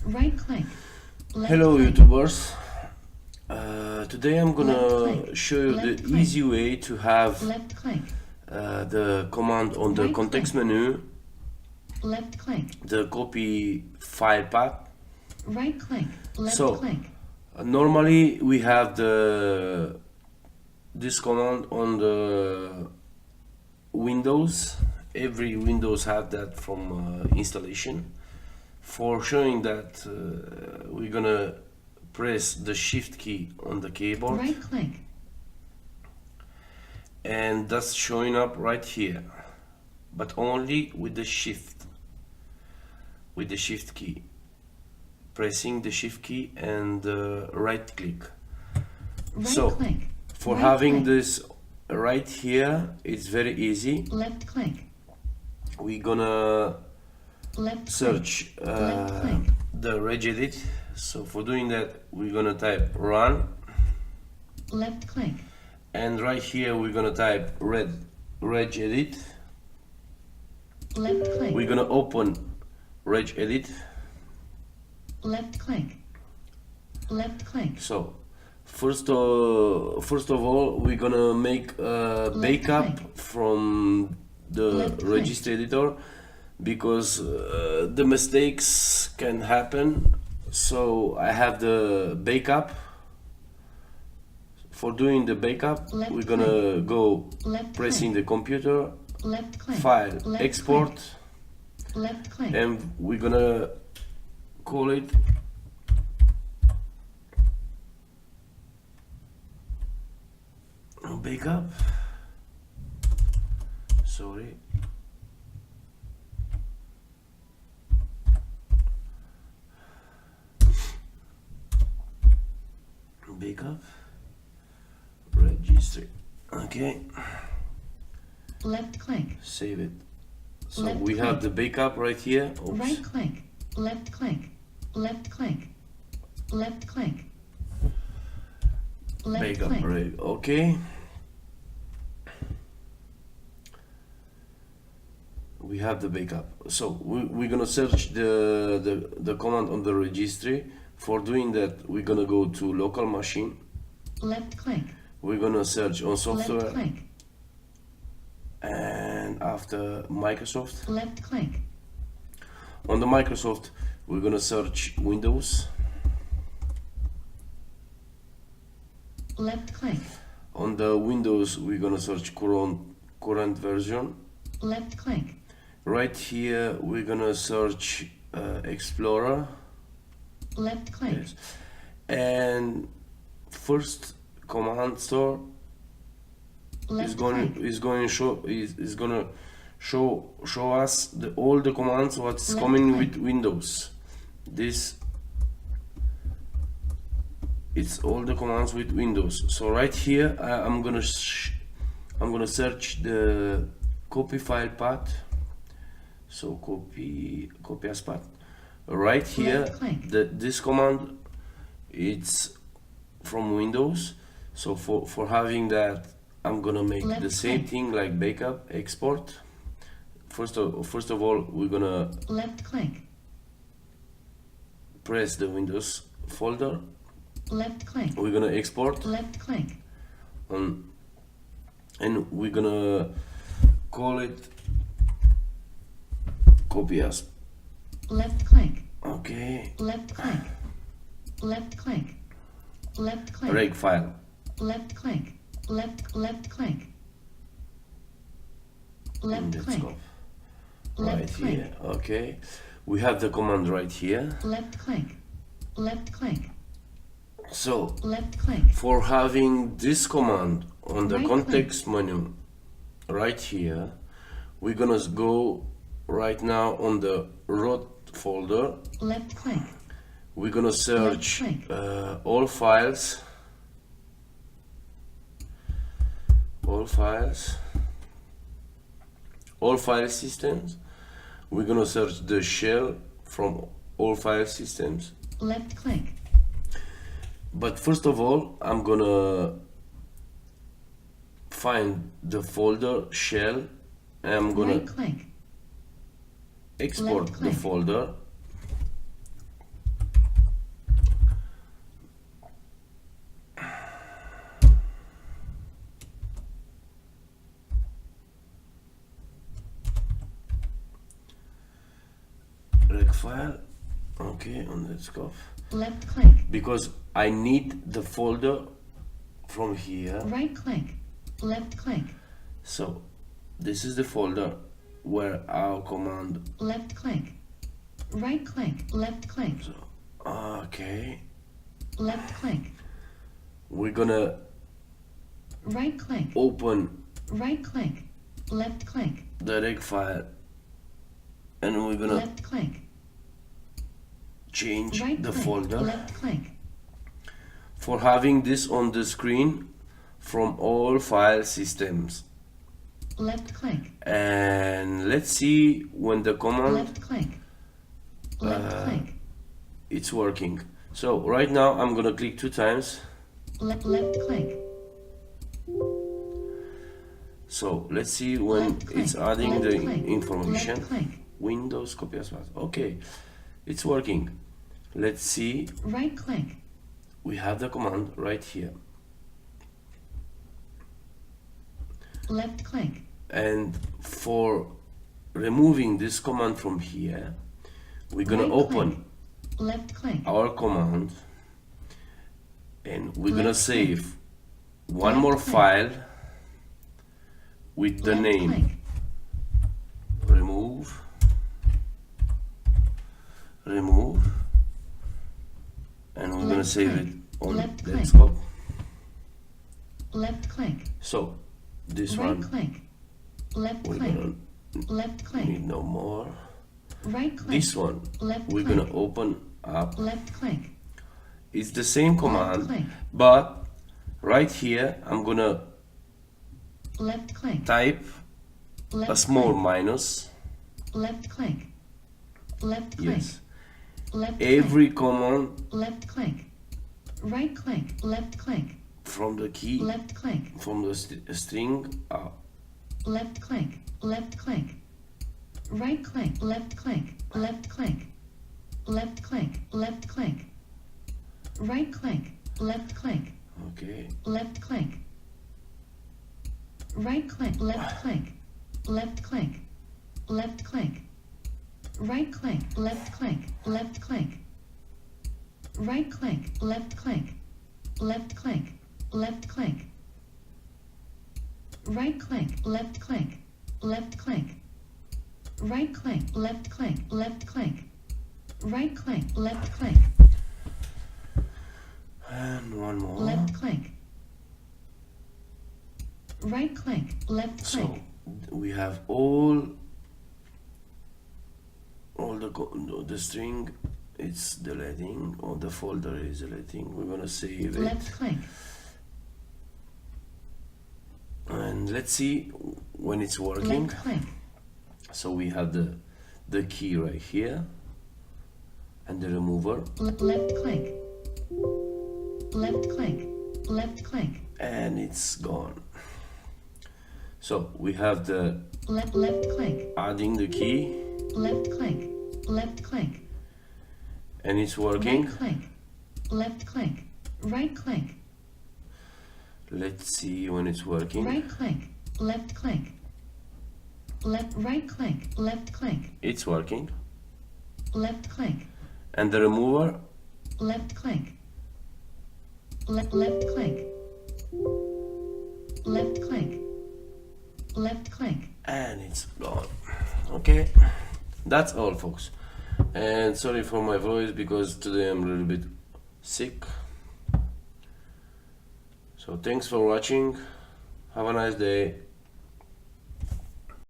Right click. Left Hello click. YouTubers. Today I'm Left gonna click. show you the Left click. easy way to have Left click. the command on the Right context click. menu, Left click. the copy file path. Right click. Left So click. normally we have this command on the Windows. Every Windows have that from installation. For showing that, we're gonna press the shift key on the keyboard, Right click. and that's showing up right here, but only with the shift key, pressing the shift key and right click. Right So click. for Right having click. this right here, it's very easy. Left click. We're gonna Left search Left click. the regedit. So for doing that, we're gonna type run, Left click. and right here we're gonna type regedit. Left click. We're gonna open regedit. Left click. Left click. So first of all, we're gonna make a backup click. from the Left click. register editor, because the mistakes can happen. So I have the backup. For doing the backup, Left we're gonna go Left pressing click. the computer, Left click. file, Left export, click. Left click. and we're gonna call it backup. Sorry. Backup registry. Okay, Left click. save it. So Left we have click. the backup right here. Oops. Right click. Left click. Left click. Left click. Left Backup, click. right? Okay. We have the backup. So we're gonna search the command on the registry. For doing that, we're gonna go to local machine. Left click. We're gonna search on Left software, click. and after Microsoft. Left click. On the Microsoft, we're gonna search Windows. Left click. On the Windows, we're gonna search current version. Left click. Right here, we're gonna search Explorer. Left click. Yes. And first command store Left is going click. is gonna show us all the commands what's Left coming click. with Windows. This it's all the commands with Windows. So right here, I'm gonna search the copy file path. So copy as path. Right here, Left click. this command, it's from Windows. So for having that, I'm gonna make Left the same click. thing like backup, export. First of all, we're gonna Left click. press the Windows folder. Left click. We're gonna export, Left click. and we're gonna call it copy as. Left click. Okay, Left click. Left click. Left click. reg file. Left click. Left click. Left Let's click. go Left right click. here. Okay, we have the command right here. Left click. Left click. So Left click. for having this command on the Right context menu right here, we're gonna go right now on the root folder. Left click. We're gonna search click. all files, all file systems. We're gonna search the shell from all file systems. Left click. But first of all, I'm gonna find the folder shell, and I'm gonna Right click. export Left the click. folder. file. Okay, on the scope. Left click. Because I need the folder from here. Right click. Left click. So this is the folder where our command. Left click. Right click. Left click. So, okay. Left click. We're gonna Right click. open Right click. Left click. the reg file and we're gonna Left click. change Right the click. folder Left click. for having this on the screen from all file systems. Left click. And let's see when the command Left click. Left click. it's working. So right now I'm gonna click 2 times. Left click. So let's see when Left click. it's adding Left the click. information. Left click. Windows copy as fast. Okay, it's working. Let's see. Right click. We have the command right here. Left click. And for removing this command from here, we're gonna Right open click. Left click. our command and we're gonna Left click. save one Left more click. file with the Left name click. remove and we're gonna Left save click. it on Left the click. desktop. Left click. So this Right one click. Left we're click. gonna Left click. need no more. Right click. This one Left we're click. gonna open up. Left click. It's the same Left command, click. but right here I'm gonna Left click. type Left a small click. minus. Left click. Left click. Yes. Left Every command click. Left click. Right click. Left click. from the key Left click. from the string Left click. Left click. Right click. Left click. Left click. Left click. Left click. Right click. Left click. okay. Left click. Right click. Left click. Left click. Left click. Right click. Left click. Left click. Right click. Left click. Left click. Left click. Right click. Left click. Left click. Right click. Left click. Left click. Right click. Left click. And one more. Left click. Right click. Left click. So we have all the string. It's deleting, or the folder is deleting. We're gonna save it. Left click. And let's see when it's working. Left click. So we have the key right here and the remover, Left click. Left click. Left click. and it's gone. So we have the Left click. adding the key Left click. Left click. and it's working. Right click. Left click. Right click. Let's see when it's working. Right click. Left click. Right click. Left click. It's working. Left click. And the remover, Left click. Left click. Left click. Left click. and it's gone. Okay, that's all, folks. And sorry for my voice because today I'm a little bit sick. So thanks for watching. Have a nice day.